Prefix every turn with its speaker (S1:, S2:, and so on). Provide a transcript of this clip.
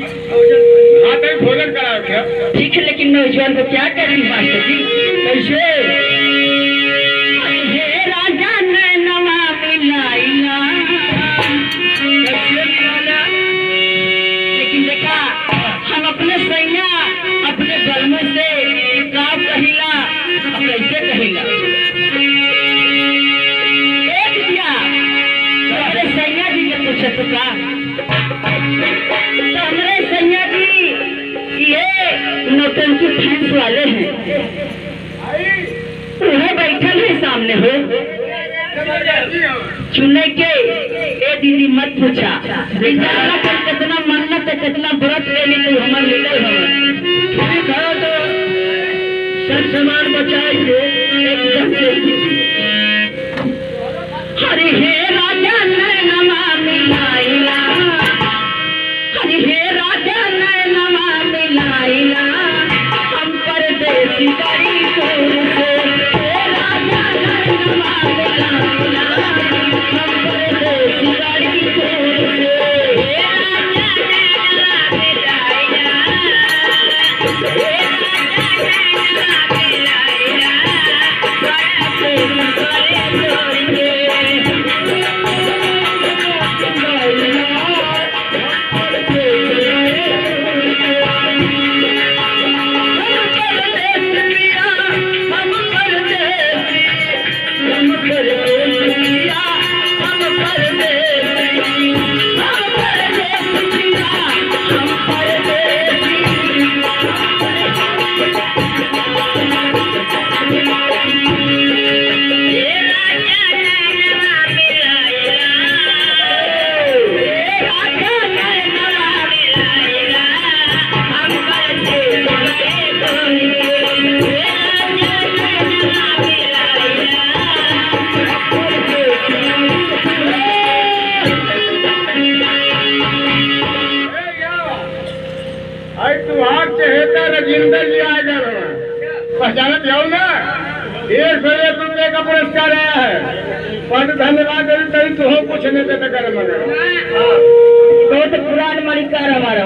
S1: हाँ तो भोजन कराओ क्या?
S2: ठीक है, लेकिन नौजवान को क्या करेंगे मास्टर जी? कैसे? हे राजा नैनवा मिलाइला, लेकिन देखा हम अपने सैया अपने बलमों से का कहिला और कैसे कहिला। एक दिया तो अपने सैया जी के पूछे तो का, तो हमारे सैया जी ये नौटंकी फैंस वाले हैं, उन्हें बैठल है सामने हो चुने के। ए दीदी मत पूछा बेचारा का कितना मन्नत है, कितना व्रत लेने तो हमारे निकल हमारे ठीक है, तो सब सामान बचाएंगे एकदम से। हरि हे राजा नैनवा मिलाइला, हरि हे राजा नैनवा मिलाइला, हम परदेसी गरीब से। हे राजा नैनवा मिलाइला, हम परदेसी गरीब से। हे राजा नैनवा मिलाइला, हे राजा नैनवा मिलाइला, परदेसी गरीब से।
S1: राजेंद्र जी आ जा पहचानत जाओ ना, 1,000 रुपये का पुरस्कार आया है। पर धन्यवाद तुम कुछ नहीं देते कर,
S2: तो पुरान मणिकार हमारा